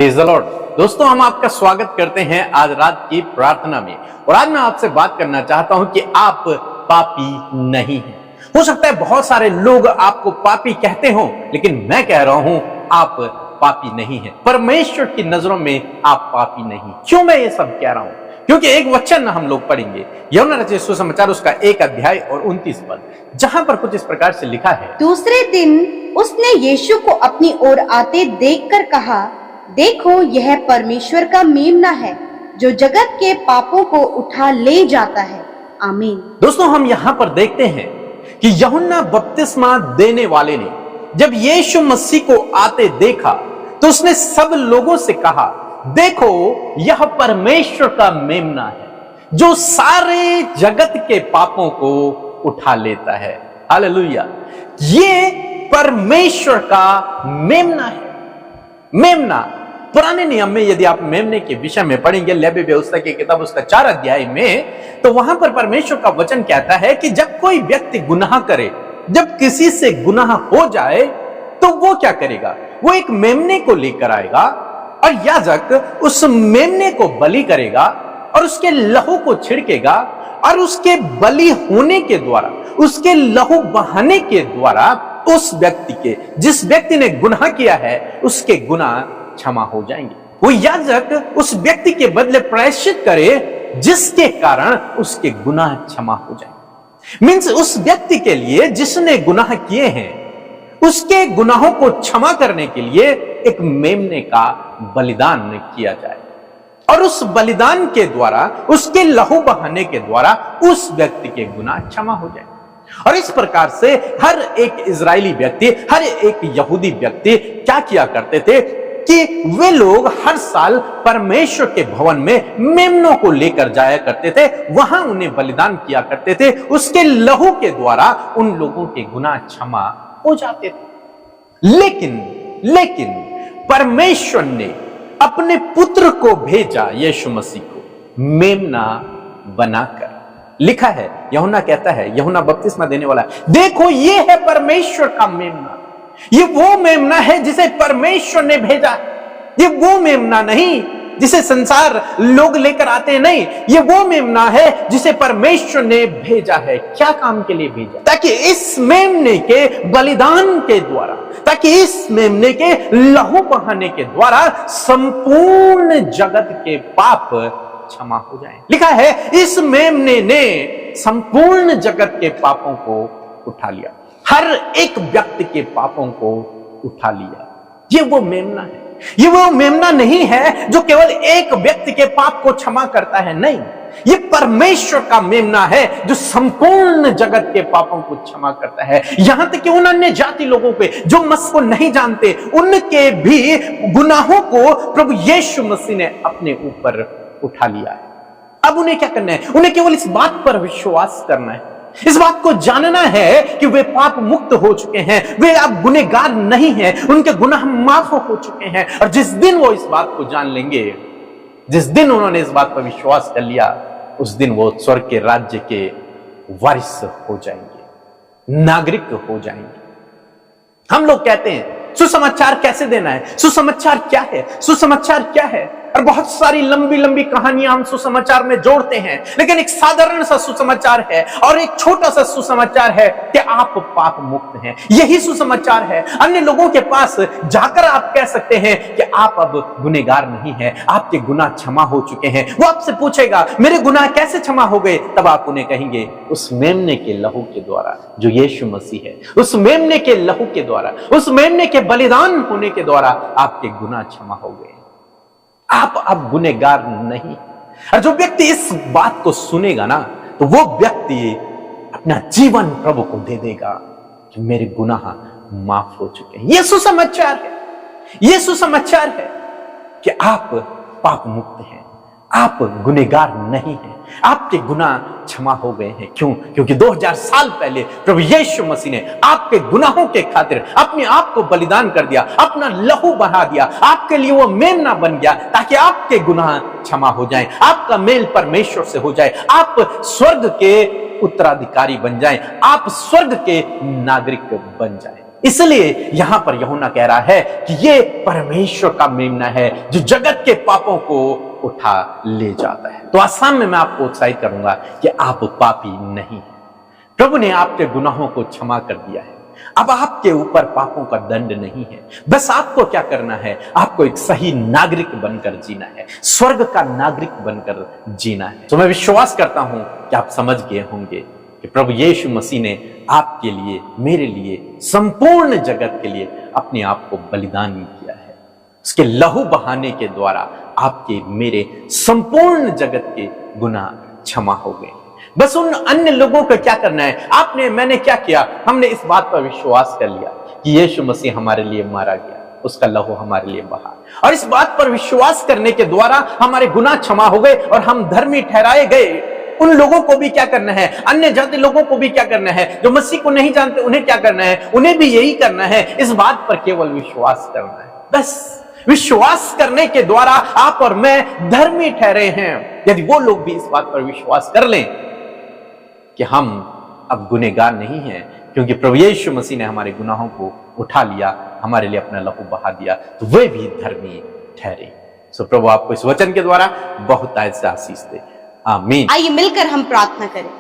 Praise the Lord. दोस्तों, हम आपका स्वागत करते हैं आज रात की प्रार्थना में। और आज मैं आपसे बात करना चाहता हूं कि आप पापी नहीं हैं। हो सकता है बहुत सारे लोग आपको पापी कहते हो, लेकिन मैं कह रहा हूं आप पापी नहीं हैं। परमेश्वर की नजरों में आप पापी नहीं। क्यों मैं ये सब कह रहा हूं? क्योंकि एक वचन हम लोग पढ़ेंगे, यूहन्ना रचित सुसमाचार उसका 1 अध्याय और 29 पद, जहां पर कुछ इस प्रकार से लिखा है। दूसरे दिन उसने यीशु को अपनी ओर आते देखकर कहा, देखो, यह परमेश्वर का मेमना है जो जगत के पापों को उठा ले जाता है। आमीन। दोस्तों, हम यहां पर देखते हैं कि यूहन्ना बपतिस्मा देने वाले ने जब यीशु मसीह को आते देखा तो उसने सब लोगों से कहा, देखो, यह परमेश्वर का मेमना है जो सारे जगत के पापों को उठा लेता है। हालेलुया। ये परमेश्वर का मेमना है। मेमना, पुराने नियम में यदि आप मेमने के विषय में पढ़ेंगे लेवी व्यवस्था की किताब उसका 4 अध्याय में, तो वहां पर परमेश्वर का वचन कहता है कि जब कोई व्यक्ति गुनाह करे, जब किसी से गुनाह हो जाए, तो वो क्या करेगा? वो एक मेमने को लेकर आएगा और याजक उस मेमने को बलि करेगा और उसके लहू को छिड़केगा और उसके बलि होने के द्वारा, उसके लहू बहाने के द्वारा उस व्यक्ति के, जिस व्यक्ति ने गुनाह किया है, उसके गुनाह क्षमा हो जाएंगे। वो याजक उस व्यक्ति के बदले प्रायश्चित करे जिसके कारण उसके गुनाह क्षमा हो जाएंगे। मीन्स उस व्यक्ति के लिए जिसने गुनाह किए हैं, उसके गुनाहों को क्षमा करने के लिए एक मेमने का बलिदान किया जाए और उस बलिदान के द्वारा, उसके लहू बहाने के द्वारा उस व्यक्ति के गुनाह क्षमा हो जाए। और इस प्रकार से हर एक इजरायली व्यक्ति, हर एक यहूदी व्यक्ति क्या किया करते थे कि वे लोग हर साल परमेश्वर के भवन में मेमनों को लेकर जाया करते थे, वहां उन्हें बलिदान किया करते थे, उसके लहू के द्वारा उन लोगों के गुनाह क्षमा हो जाते थे। लेकिन परमेश्वर ने अपने पुत्र को भेजा, यीशु मसीह को, मेमना बनाकर। लिखा है, यूहन्ना कहता है, यूहन्ना बपतिस्मा देने वाला, देखो, ये है परमेश्वर का मेमना। ये वो मेमना है जिसे परमेश्वर ने भेजा। ये वो मेमना नहीं जिसे संसार लोग लेकर आते हैं, नहीं, ये वो मेमना है जिसे परमेश्वर ने भेजा है। क्या काम के लिए भेजा? ताकि इस मेमने के बलिदान के द्वारा, ताकि इस मेमने के लहू बहाने के द्वारा संपूर्ण जगत के पाप क्षमा हो जाए। लिखा है, इस मेमने ने संपूर्ण जगत के पापों को उठा लिया, हर एक व्यक्ति के पापों को उठा लिया। ये वो मेमना है। ये वो मेमना नहीं है जो केवल एक व्यक्ति के पाप को क्षमा करता है, नहीं, ये परमेश्वर का मेमना है जो संपूर्ण जगत के पापों को क्षमा करता है। यहां तक कि उन अन्य जाति लोगों पे जो मसीह को नहीं जानते, उनके भी गुनाहों को प्रभु यीशु मसीह ने अपने ऊपर उठा लिया है। अब उन्हें क्या करना है? उन्हें केवल इस बात पर विश्वास करना है, इस बात को जानना है कि वे पाप मुक्त हो चुके हैं, वे अब गुनहगार नहीं हैं, उनके गुनाह माफ हो चुके हैं। और जिस दिन वो इस बात को जान लेंगे, जिस दिन उन्होंने इस बात पर विश्वास कर लिया, उस दिन वो स्वर्ग के राज्य के वारिस हो जाएंगे, नागरिक हो जाएंगे। हम लोग कहते हैं सुसमाचार कैसे देना है, सुसमाचार क्या है, सुसमाचार क्या है, और बहुत सारी लंबी लंबी कहानियां हम सुसमाचार में जोड़ते हैं। लेकिन एक साधारण सा सुसमाचार है और एक छोटा सा सुसमाचार है कि आप पाप मुक्त हैं। यही सुसमाचार है। अन्य लोगों के पास जाकर आप कह सकते हैं कि आप अब गुनहगार नहीं हैं, आपके गुनाह क्षमा हो चुके हैं। वो आपसे पूछेगा, मेरे गुनाह कैसे क्षमा हो गए? तब आप उन्हें कहेंगे, उस मेमने के लहू के द्वारा जो यीशु मसीह है, उस मेमने के लहू के द्वारा, उस मेमने के बलिदान होने के द्वारा आपके गुनाह क्षमा हो गए, आप अब गुनहगार नहीं। और जो व्यक्ति इस बात को सुनेगा ना, तो वो व्यक्ति अपना जीवन प्रभु को दे देगा कि मेरे गुनाह माफ हो चुके हैं। यह सुसमाचार है, यह सुसमाचार है कि आप पाप मुक्त हैं, आप गुनहगार नहीं हैं, आपके गुनाह क्षमा हो गए हैं। क्यों? क्योंकि 2000 साल पहले प्रभु यीशु मसीह ने आपके गुनाहों के खातिर अपने आप को बलिदान कर दिया, अपना लहू बहा दिया, आपके लिए वो मेमना बन गया ताकि आपके गुनाह क्षमा हो जाएं, आपका मेल परमेश्वर से हो जाए, आप स्वर्ग के उत्तराधिकारी बन जाएं, आप स्वर्ग के नागरिक बन जाएं। इसलिए यहां पर यूहन्ना कह रहा है कि ये परमेश्वर का मेमना है जो जगत के पापों को उठा ले जाता है। तो आसाम में मैं आपको उत्साहित करूंगा कि आप पापी नहीं हैं। प्रभु ने आपके गुनाहों को क्षमा कर दिया है। अब आपके ऊपर पापों का दंड नहीं है। बस आपको क्या करना है, आपको एक सही नागरिक बनकर जीना है, स्वर्ग का नागरिक बनकर जीना है। तो मैं विश्वास करता हूं कि आप समझ गए होंगे कि प्रभु यीशु मसीह ने आपके लिए, मेरे लिए, संपूर्ण जगत के लिए अपने आप को बलिदान किया है। उसके लहू बहाने के द्वारा आपके, मेरे, संपूर्ण जगत के गुनाह क्षमा हो गए। बस उन अन्य लोगों को क्या करना है, आपने, मैंने क्या किया, हमने इस बात पर विश्वास कर लिया कि यीशु मसीह हमारे लिए मारा गया, उसका लहू हमारे लिए बहा, और इस बात पर विश्वास करने के द्वारा हमारे गुनाह क्षमा हो गए और हम धर्मी ठहराए गए। उन लोगों को भी क्या करना है, अन्य जाति लोगों को भी क्या करना है, जो मसीह को नहीं जानते उन्हें क्या करना है, उन्हें भी यही करना है। इस बात पर केवल विश्वास करना है। बस विश्वास करने के द्वारा आप और मैं धर्मी ठहरे हैं। यदि वो लोग भी इस बात पर विश्वास कर लें कि हम अब गुनहगार नहीं हैं, क्योंकि प्रभु यीशु मसीह ने हमारे गुनाहों को उठा लिया, हमारे लिए अपना लहू बहा दिया, तो वे भी धर्मी ठहरे। सो प्रभु आपको इस वचन के द्वारा बहुत आशीष दे। आमीन। आइए मिलकर हम प्रार्थना करें।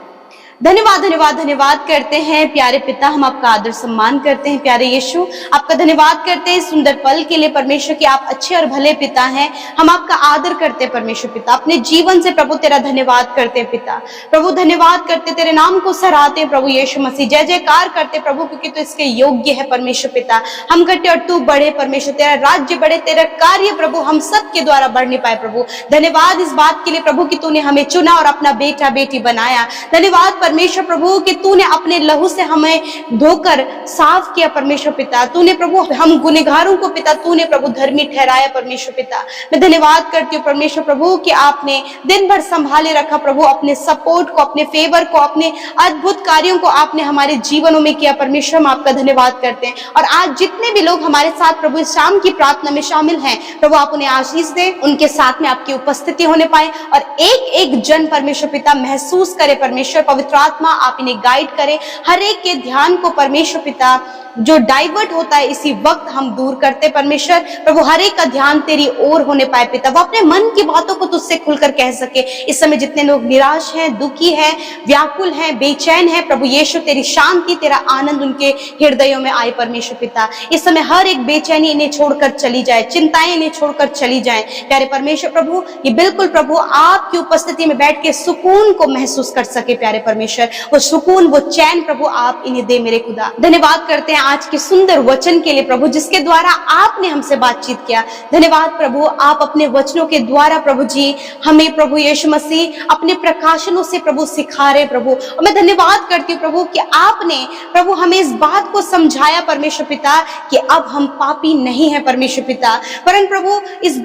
धन्यवाद धन्यवाद धन्यवाद करते हैं प्यारे पिता, हम आपका आदर सम्मान करते हैं। प्यारे यीशु, आपका धन्यवाद करते हैं सुंदर पल के लिए परमेश्वर कि आप अच्छे और भले पिता हैं। हम आपका आदर करते हैं परमेश्वर पिता, अपने जीवन से प्रभु तेरा धन्यवाद करते हैं पिता। प्रभु धन्यवाद करते, तेरे नाम को सराहते हैं प्रभु यीशु मसीह, जय जयकार करते प्रभु, क्योंकि तू इसके योग्य है परमेश्वर पिता। हम घटे और तू बढ़े परमेश्वर, तेरा राज्य बढ़े, तेरा कार्य प्रभु हम सब के द्वारा बढ़ नहीं पाए प्रभु। धन्यवाद इस बात के लिए प्रभु कि तूने हमें चुना और अपना बेटा बेटी बनाया। धन्यवाद परमेश्वर प्रभु कि तूने अपने लहू से हमें धोकर साफ किया परमेश्वर पिता। तूने प्रभु हम गुनहगारों को पिता, तूने प्रभु धर्मी ठहराया परमेश्वर पिता। मैं धन्यवाद करती हूँ परमेश्वर प्रभु कि आपने दिन भर संभाले रखा प्रभु, अपने सपोर्ट को, अपने फेवर को, अपने अद्भुत कार्यों को आपने हमारे जीवनों में किया परमेश्वर। हम आपका धन्यवाद करते हैं। और आज जितने भी लोग हमारे साथ प्रभु इस शाम की प्रार्थना में शामिल हैं प्रभु, आप उन्हें आशीष दे, उनके साथ में आपकी उपस्थिति होने पाए और एक एक जन परमेश्वर पिता महसूस करे परमेश्वर, पवित्र आत्मा आप इन्हें गाइड करें। हर एक के ध्यान को परमेश्वर पिता जो डाइवर्ट होता है इसी वक्त हम दूर करते परमेश्वर प्रभु, हर एक का ध्यान तेरी ओर होने पाए पिता, वो अपने मन की बातों को तुझसे खुलकर कह सके। इस समय जितने लोग निराश हैं, दुखी हैं, व्याकुल हैं, बेचैन हैं प्रभु यीशु, तेरी शांति, तेरा आनंद उनके हृदयों में आए परमेश्वर पिता। इस समय हर एक बेचैनी इन्हें छोड़कर चली जाए, चिंताएं इन्हें छोड़कर चली जाए प्यारे परमेश्वर प्रभु। ये बिल्कुल प्रभु आपकी उपस्थिति में बैठ के सुकून को महसूस कर सके प्यारे परमेश्वर, वो सुकून, वो चैन प्रभु आप इन्हें दे मेरे खुदा। धन्यवाद करते हैं आज के सुंदर वचन के लिए प्रभु, जिसके द्वारा आपने हमसे बातचीत किया। धन्यवाद प्रभु, आप अपने वचनों के द्वारा प्रभु जी हमें प्रभु यीशु मसीह अपने प्रकाशनों से प्रभु सिखा रहे प्रभु। और मैं धन्यवाद करती हूँ प्रभु कि आपने प्रभु हमें इस बात को समझाया परमेश्वर पिता कि अब हम पापी नहीं है परमेश्वर पिता, परंतु प्रभु इस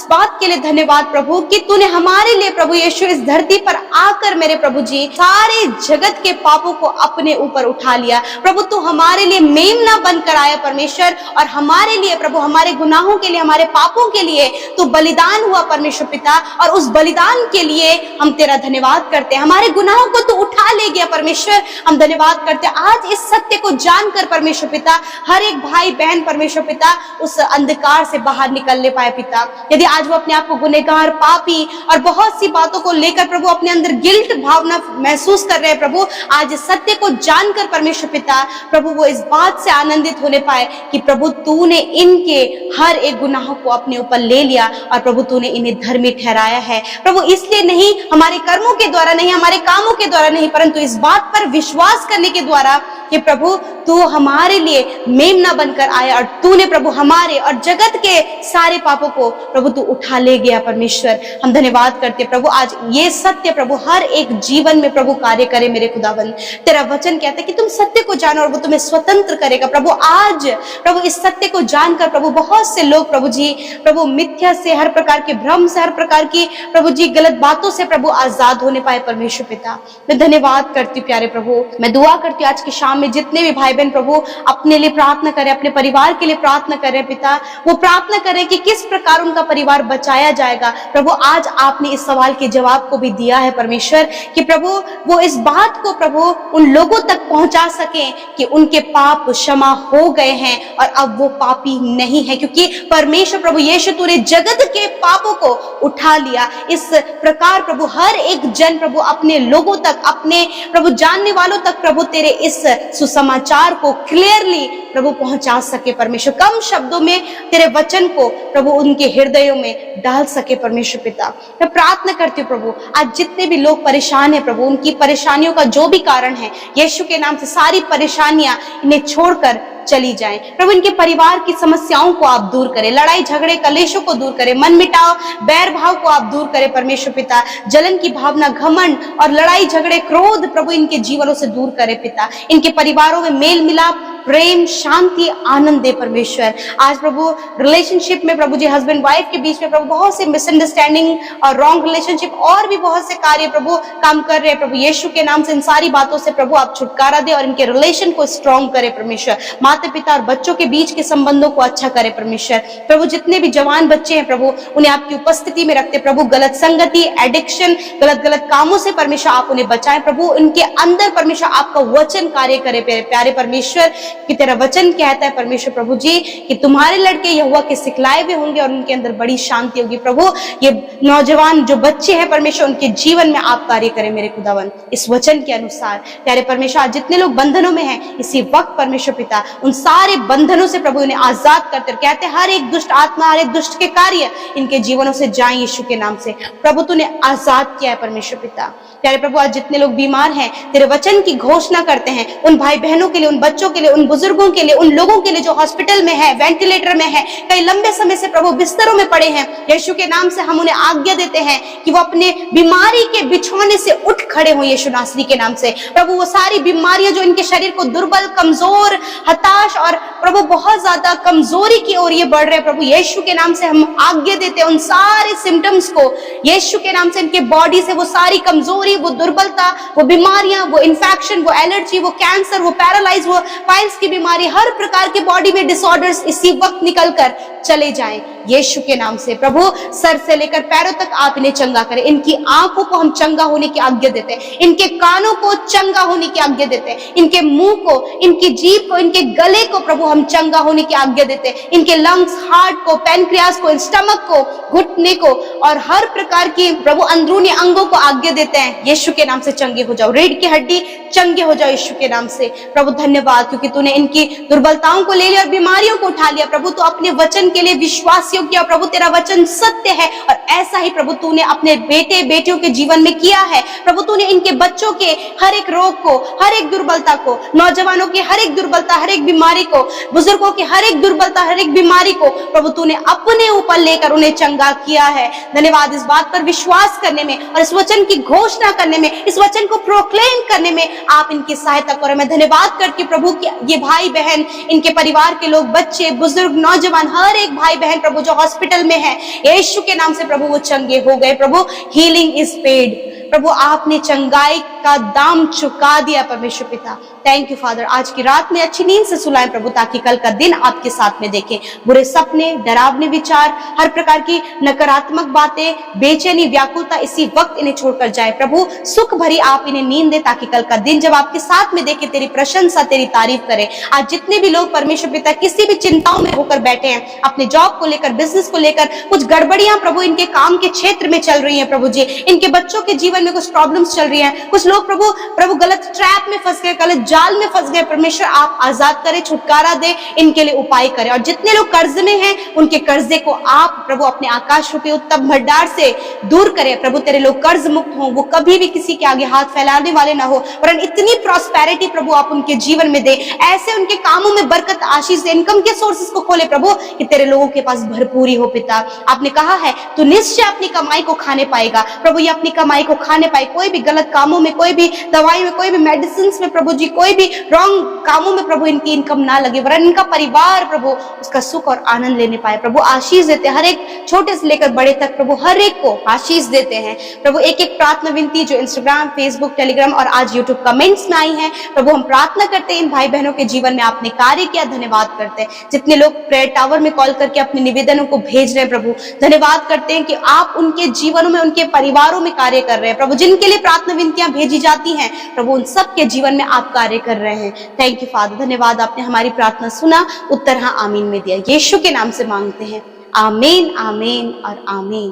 बात के लिए धन्यवाद प्रभु कि तूने हमारे लिए प्रभु यीशु इस धरती पर आकर मेरे प्रभु जी सारे जगत के पापों को अपने ऊपर उठा लिया प्रभु। तू हमारे लिए मेमना बनकर आया परमेश्वर, और हमारे लिए प्रभु, हमारे गुनाहों के लिए, हमारे पापों के लिए तू बलिदान हुआ परमेश्वर पिता। और उस बलिदान के लिए हम तेरा धन्यवाद करते हैं। हमारे गुनाहों को तू उठा ले गया परमेश्वर, हम धन्यवाद करते हैं। आज इस सत्य को जानकर परमेश्वर पिता हर एक भाई बहन परमेश्वर पिता उस अंधकार से बाहर निकलने पाए पिता। यदि आज वो अपने आप को गुनहगार, पापी और बहुत सी बातों को लेकर प्रभु अपने अंदर गिल्ट भावना महसूस कर रहे हैं प्रभु, आज इस सत्य को जानकर परमेश्वर पिता प्रभु वो इस बात से आनंदित होने पाए कि प्रभु तूने इनके हर एक गुनाहों को अपने ऊपर ले लिया और प्रभु तूने इन्हें धर्मी ठहराया है प्रभु। इसलिए नहीं, हमारे कर्मों के द्वारा नहीं, हमारे कामों के द्वारा नहीं, परंतु इस बात पर विश्वास करने के द्वारा कि प्रभु तू हमारे लिए मेमना बनकर आया और तूने प्रभु हमारे और जगत के सारे पापों को प्रभु तू उठा ले गया परमेश्वर। हम धन्यवाद करते प्रभु, आज ये सत्य प्रभु हर एक जीवन में प्रभु कार्य करे मेरे खुदावन। तेरा वचन कहता है कि तुम सत्य को जानो और वो तुम्हें स्वतंत्र करेगा प्रभु। आज प्रभु इस सत्य को जानकर प्रभु बहुत से लोग प्रभु जी प्रभु मिथ्या से, हर प्रकार के भ्रम से, हर प्रकार की प्रभु जी गलत बातों से प्रभु आजाद होने पाए परमेश्वर पिता। मैं धन्यवाद करती हूँ प्यारे प्रभु। मैं दुआ करती हूँ आज की शाम में जितने भी भाई बहन प्रभु अपने लिए प्रार्थना करें, अपने परिवार के लिए प्रार्थना करें पिता, वो प्रार्थना करें कि किस प्रकार उनका परिवार बचाया जाएगा। प्रभु आज आपने इस सवाल के जवाब को भी दिया है परमेश्वर, कि प्रभु वो इस बात को प्रभु उन लोगों तक पहुंचा सके कि उनके पाप क्षमा हो गए हैं और अब वो पापी नहीं है, क्योंकि परमेश्वर प्रभु यीशु तूने जगत के पापों को उठा लिया। इस प्रकार प्रभु हर एक जन प्रभु अपने लोगों तक, अपने प्रभु जानने वालों तक प्रभु तेरे इस सुसमाचार को क्लियरली प्रभु पहुंचा सके परमेश्वर, कम शब्दों में तेरे वचन को प्रभु उनके हृदयों में डाल सके परमेश्वर पिता। मैं प्रार्थना करती हूँ प्रभु आज जितने भी लोग परेशान हैं प्रभु, उनकी परेशानियों का जो भी कारण है यीशु के नाम से सारी परेशानियां इन्हें छोड़कर चली जाएं। प्रभु इनके परिवार की समस्याओं को आप दूर करें, लड़ाई झगड़े कलेशों को दूर करें, मन मिटाव बैर भाव को आप दूर करें परमेश्वर पिता, जलन की भावना, घमंड और लड़ाई झगड़े क्रोध प्रभु इनके जीवनों से दूर करें पिता। इनके परिवारों में मेल मिलाप, प्रेम, शांति, आनंद दे परमेश्वर। आज प्रभु रिलेशनशिप में प्रभु जी हस्बैंड वाइफ के बीच में प्रभु बहुत से मिसअंडरस्टैंडिंग और रॉन्ग रिलेशनशिप और भी बहुत से कार्य प्रभु काम कर रहे हैं प्रभु, यीशु के नाम से इन सारी बातों से प्रभु आप छुटकारा दे और इनके रिलेशन को स्ट्रॉन्ग करे परमेश्वर। माता पिता और बच्चों के बीच के संबंधों को अच्छा करे परमेश्वर। प्रभु जितने भी जवान बच्चे हैं प्रभु उन्हें आपकी उपस्थिति में रखते प्रभु, गलत संगति, एडिक्शन, गलत कामों से परमेश्वर आप उन्हें बचाएं प्रभु। उनके अंदर परमेश्वर आपका वचन कार्य करे प्यारे परमेश्वर, कि तेरा वचन कहता है परमेश्वर प्रभु जी कि तुम्हारे लड़के यहोवा के सिखलाए हुए होंगे और उनके अंदर बड़ी शांति होगी। प्रभु ये नौजवान जो बच्चे हैं परमेश्वर उनके जीवन में आप कार्य करें मेरे खुदावन, इस वचन के अनुसार प्यारे परमेश्वर। आज जितने लोग बंधनों में हैं इसी वक्त परमेश्वर पिता उन सारे बंधनों से प्रभु इन्हें आजाद करते, कहते हर एक दुष्ट आत्मा, हर एक दुष्ट के कार्य इनके जीवनों से जाएं यीशु के नाम से। प्रभु तूने आजाद किया है परमेश्वर पिता। प्यारे प्रभु आज जितने लोग बीमार हैं तेरे वचन की घोषणा करते हैं, उन भाई बहनों के लिए, उन बच्चों के लिए, उन बुजुर्गों के लिए, उन लोगों के लिए जो हॉस्पिटल में है, वेंटिलेटर में है, कई लंबे समय से प्रभु बिस्तरों में पड़े हैं, यीशु के नाम से हम उन्हें आज्ञा देते हैं कि वो अपने बीमारी के बिछौने से उठ खड़े हो यीशु नासरी के नाम से। प्रभु वो सारी बीमारियां जो इनके शरीर को दुर्बल, कमजोर, हताश और प्रभु बहुत ज्यादा कमजोरी की ओर ये बढ़ रहे हैं प्रभु, यीशु के नाम से हम आज्ञा देते हैं उन सारे सिम्टम्स को यीशु के नाम से, इनके बॉडी से वो सारी कमजोरी, वो दुर्बलता, वो बीमारियां, वो इन्फेक्शन, वो एलर्जी, वो कैंसर, वो पैरालाइज, वो पाइल्स की बीमारी, हर प्रकार के बॉडी में डिसऑर्डर्स इसी वक्त निकलकर चले जाएं यीशु के नाम से। प्रभु सर से लेकर पैरों तक आप इन्हें चंगा करें। इनकी आंखों को हम चंगा होने की आज्ञा देते हैं, इनके कानों को चंगा होने की आज्ञा देते हैं, इनके मुंह को, इनकी जीभ को, इनके गले को प्रभु हम चंगा होने की आज्ञा देते हैं, इनके लंग्स, हार्ट को, पैनक्रियास को, स्टमक को, घुटने को और हर प्रकार की प्रभु अंदरूनी अंगों को आज्ञा देते हैं यीशु के नाम से चंगे हो जाओ, रीढ़ की हड्डी चंगे हो जाओ यीशु के नाम से। प्रभु धन्यवाद क्योंकि तूने इनकी दुर्बलताओं को ले लिया और बीमारियों को उठा लिया प्रभु, तो अपने वचन के लिए विश्वास किया प्रभु, तेरा वचन सत्य है और ऐसा ही प्रभु तूने अपने बेटे बेटियों के जीवन में किया है प्रभु। तूने इनके बच्चों के हर एक रोग को, हर एक दुर्बलता को, नौजवानों की हर एक दुर्बलता, हर एक बीमारी को, बुजुर्गों की हर एक दुर्बलता, हर एक बीमारी को प्रभु तूने अपने ऊपर लेकर उन्हें चंगा किया है। धन्यवाद इस बात पर विश्वास करने में और इस वचन की घोषणा करने में, इस वचन को प्रोक्लेम करने में आप इनकी सहायता करो। मैं धन्यवाद करती हूं प्रभु कि ये भाई बहन, इनके परिवार के लोग, बच्चे, बुजुर्ग, नौजवान, हर एक भाई बहन प्रभु जो हॉस्पिटल में है यीशु के नाम से प्रभु वो चंगे हो गए प्रभु। हीलिंग इज पेड प्रभु, आपने चंगाई का दाम चुका दिया परमेश्वर पिता। थैंक यू फादर, आज की रात में अच्छी नींद से सुलाएं प्रभु, ताकि कल का दिन आपके साथ में देखें। बुरे सपने, डरावने विचार, हर प्रकार की नकारात्मक बातें, बेचैनी, व्याकुलता इसी वक्त इन्हें छोड़कर जाए प्रभु। सुख भरी आप इन्हें नींद दे, ताकि कल का दिन जब आपके साथ में देखे तेरी प्रशंसा, तेरी तारीफ करें। आज जितने भी लोग परमेश्वर पिता किसी भी चिंताओं में होकर बैठे हैं, अपने जॉब को लेकर, बिजनेस को लेकर, कुछ गड़बड़ियां प्रभु इनके काम के क्षेत्र में चल रही है प्रभु जी, इनके बच्चों के जीवन में कुछ प्रॉब्लम्स चल रही हैं, कुछ लोग प्रभु गलत ट्रैप में फंस गए, गलत जाल में फंस गए, परमेश्वर आप आजाद करें, छुटकारा दे, इनके लिए उपाय करें। और जितने लोग कर्ज में हैं उनके कर्जे को आप प्रभु अपने आकाश रूपी उत्तम भंडार से दूर करें प्रभु। तेरे लोग कर्ज मुक्त हों, वो कभी भी किसी के आगे हाथ फैलाने वाले ना हो, पर इतनी प्रॉस्पेरिटी प्रभु आप उनके जीवन में दे, ऐसे उनके कामों में बरकत, आशीष दे, इनकम के सोर्सेस को खोले प्रभु, कि तेरे लोगों के पास भरपूरी हो पिता। आपने कहा है तू निश्चय अपनी कमाई को खाने पाएगा प्रभु, ये अपनी कमाई को खाने पाए, कोई भी गलत कामों में, कोई भी दवाई में, कोई भी मेडिसिन में प्रभु जी, कोई भी रॉन्ग कामों में प्रभु इनकी इनकम ना लगे, वरन इनका परिवार प्रभु उसका सुख और आनंद लेने पाए। प्रभु आशीष देते हैं, हर एक छोटे से लेकर बड़े तक प्रभु हर एक को आशीष देते हैं। प्रभु एक एक प्रार्थना विनती जो इंस्टाग्राम, फेसबुक, टेलीग्राम और आज यूट्यूब कमेंट्स में आई है, प्रभु हम प्रार्थना करते हैं इन भाई बहनों के जीवन में आपने कार्य किया, धन्यवाद करते हैं। जितने लोग प्रेयर टावर में कॉल करके अपने निवेदनों को भेज रहे हैं प्रभु, धन्यवाद करते हैं कि आप उनके जीवनों में, उनके परिवारों में कार्य कर रहे हैं प्रभु। जिनके लिए प्रार्थना विनतियां भेजी जाती हैं प्रभु, उन सबके जीवन में आप कार्य कर रहे हैं। थैंक यू फादर, धन्यवाद, आपने हमारी प्रार्थना सुना, उत्तर हाँ आमीन में दिया। यीशु के नाम से मांगते हैं, आमीन, आमीन और आमीन।